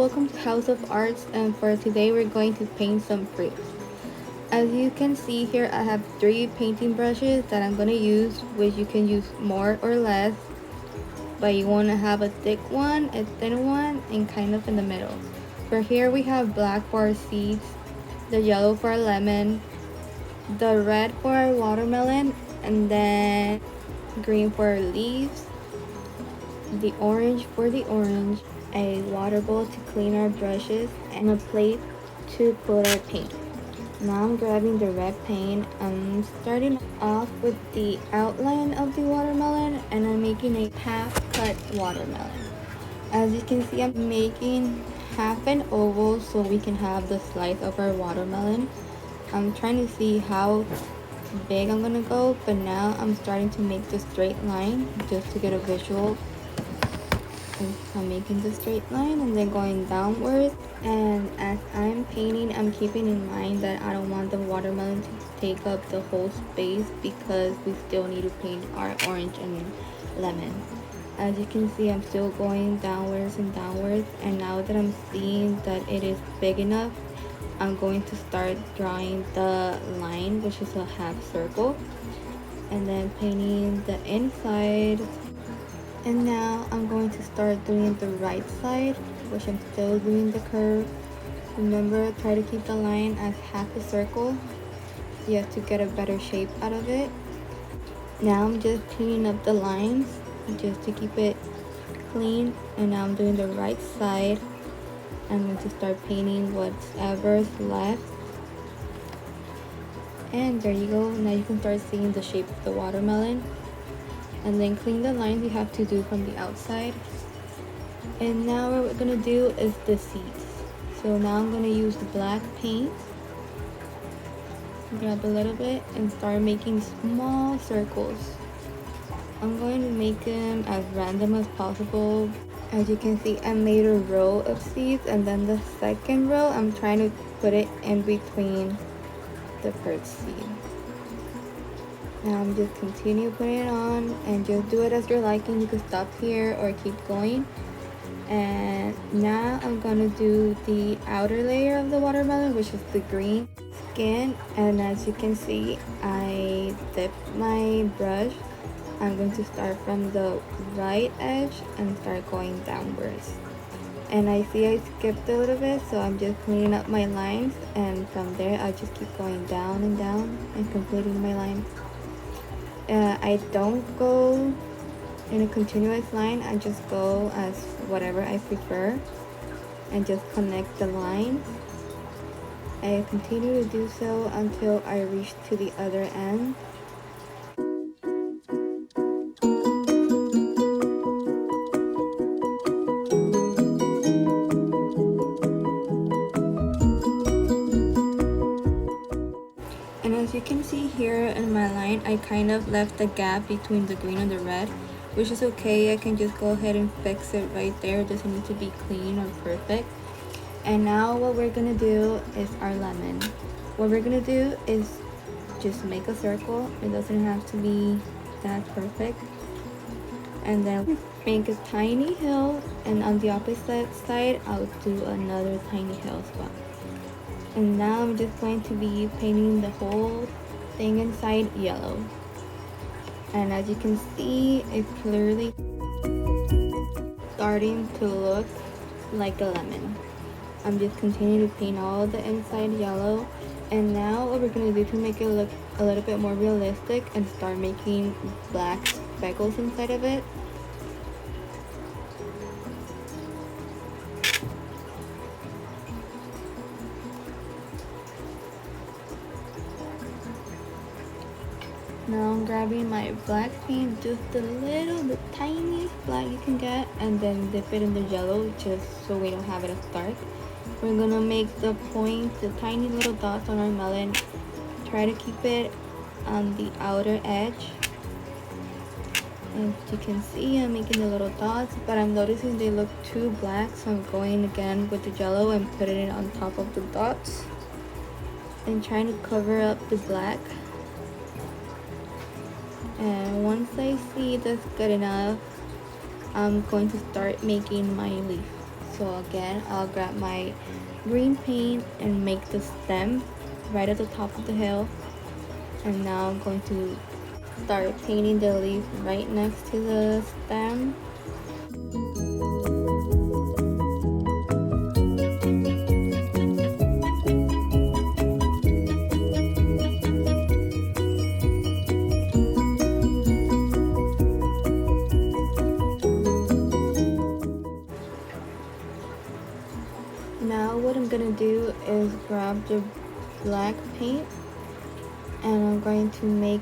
welcome to House of Arts, and for today we're going to paint some fruits. As you can see here, I have 3 painting brushes that I'm going to use, which you can use more or less, but you want to have a thick one, a thin one, and kind of in the middle. For here we have black for our seeds, the yellow for our lemon, the red for our watermelon, and then green for our leaves, the orange for the orange, a water bowl to clean our brushes, and a plate to put our paint. Now I'm grabbing the red paint. I'm starting off with the outline of the watermelon, and I'm making a half cut watermelon. As you can see, I'm making half an oval so we can have the slice of our watermelon. I'm trying to see how big I'm gonna go, but now I'm starting to make the straight line just to get a visual. I'm making the straight line and then going downwards, and as I'm painting, I'm keeping in mind that I don't want the watermelon to take up the whole space because we still need to paint our orange and lemon. As you can see, I'm still going downwards and downwards, and now that I'm seeing that it is big enough, I'm going to start drawing the line, which is a half circle, and then painting the inside. And now I'm going to start doing the right side, which I'm still doing the curve. Remember, try to keep the line as half a circle. You have to get a better shape out of it. Now I'm just cleaning up the lines just to keep it clean. And now I'm doing the right side. I'm going to start painting whatever's left. And there you go. Now you can start seeing the shape of the watermelon. And then clean the lines you have to do from the outside. And now what we're gonna do is the seeds. So now I'm gonna use the black paint, grab a little bit and start making small circles. I'm going to make them as random as possible. As you can see, I made a row of seeds, and then the second row I'm trying to put it in between the first seed. Now I'm just continue putting it on, and just do it as you're liking. You can stop here or keep going. And now I'm gonna do the outer layer of the watermelon, which is the green skin. And as you can see, I dipped my brush. I'm going to start from the right edge and start going downwards. And I see I skipped a little bit, so I'm just cleaning up my lines, and from there I just keep going down and down and completing my line. I don't go in a continuous line. I just go as whatever I prefer and just connect the lines. I continue to do so until I reach to the other end. And as you can see here in my line, I kind of left the gap between the green and the red, which is okay. I can just go ahead and fix it right there. It doesn't need to be clean or perfect. And now what we're gonna do is our lemon. What we're gonna do is just make a circle. It doesn't have to be that perfect. And then make a tiny hill, and on the opposite side I'll do another tiny hill spot. And now I'm just going to be painting the whole thing inside yellow. And as you can see, it's clearly starting to look like a lemon. I'm just continuing to paint all the inside yellow. And now what we're going to do to make it look a little bit more realistic and start making black speckles inside of it. Now I'm grabbing my black paint, just the tiniest black you can get, and then dip it in the yellow just so we don't have it as dark. We're gonna make the points, the tiny little dots on our melon. Try to keep it on the outer edge. As you can see, I'm making the little dots, but I'm noticing they look too black, so I'm going again with the yellow and putting it on top of the dots and trying to cover up the black. And once I see that's good enough, I'm going to start making my leaf. So again, I'll grab my green paint and make the stem right at the top of the hill. And now I'm going to start painting the leaf right next to the stem. Now what I'm gonna do is grab the black paint and I'm going to make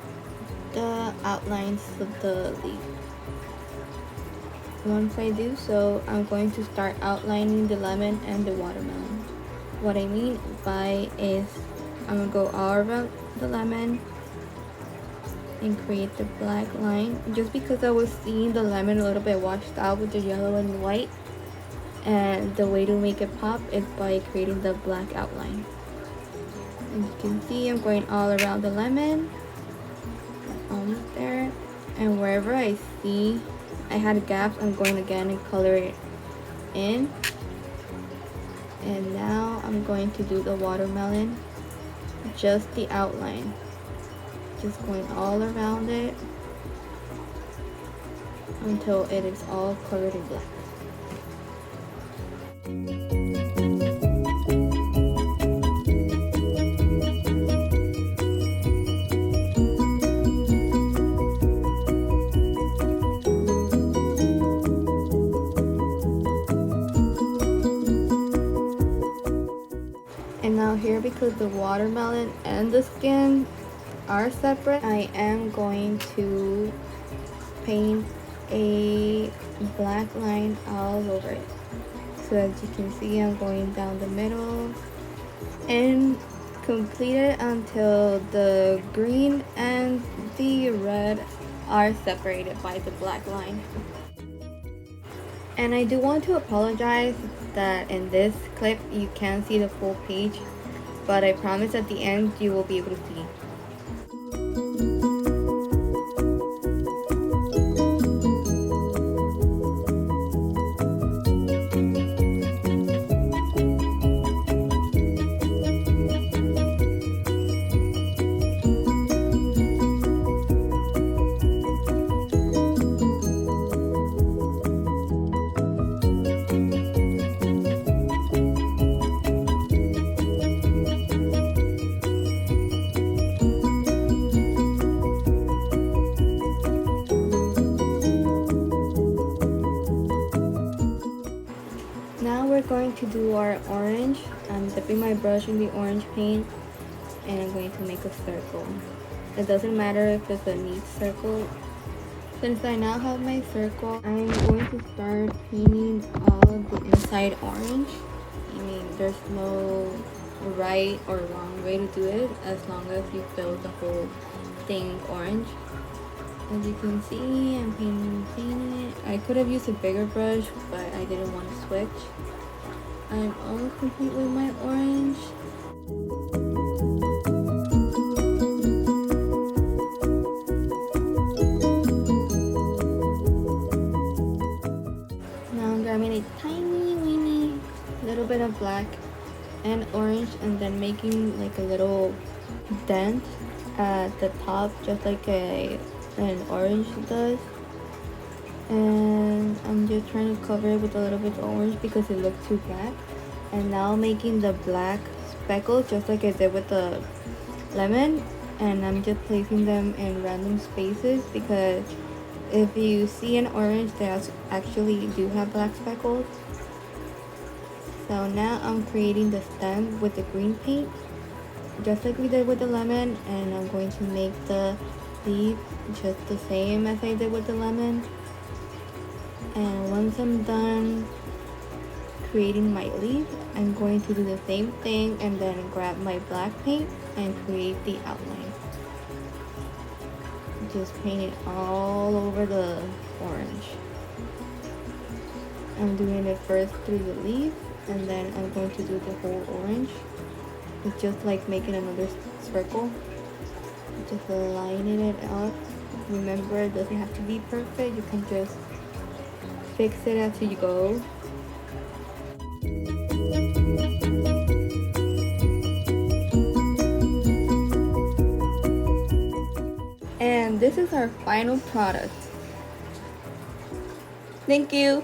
the outlines of the leaf. Once I do so, I'm going to start outlining the lemon and the watermelon. What I mean by is I'm gonna go all around the lemon and create the black line, just because I was seeing the lemon a little bit washed out with the yellow and white, and the way to make it pop is by creating the black outline. As you can see, I'm going all around the lemon, almost there, and wherever I see I had gaps, I'm going again and color it in. And now I'm going to do the watermelon, just the outline, just going all around it until it is all covered in black. And now here, because the watermelon and the skin are separate, I am going to paint a black line all over it. So as you can see, I'm going down the middle and complete it until the green and the red are separated by the black line. And I do want to apologize that in this clip you can't see the full page, but I promise at the end you will be able to see. Now we're going to do our orange. I'm dipping my brush in the orange paint and I'm going to make a circle. It doesn't matter if it's a neat circle. Since I now have my circle, I'm going to start painting all of the inside orange. I mean, there's no right or wrong way to do it as long as you fill the whole thing orange. As you can see, I'm painting it. I could have used a bigger brush, but I didn't want to switch. I'm almost complete with my orange. Now I'm grabbing a tiny, weeny little bit of black and orange, and then making like a little dent at the top, just like an orange does. And I'm just trying to cover it with a little bit of orange because it looks too black. And now making the black speckles just like I did with the lemon, and I'm just placing them in random spaces because if you see an orange, they actually do have black speckles. So now I'm creating the stem with the green paint just like we did with the lemon, and I'm going to make the leaf just the same as I did with the lemon. And once I'm done creating my leaf, I'm going to do the same thing and then grab my black paint and create the outline. Just paint it all over the orange. I'm doing it first through the leaf, and then I'm going to do the whole orange. It's just like making another circle. Just lining it up. Remember, it doesn't have to be perfect. You can just fix it as you go. And this is our final product. Thank you.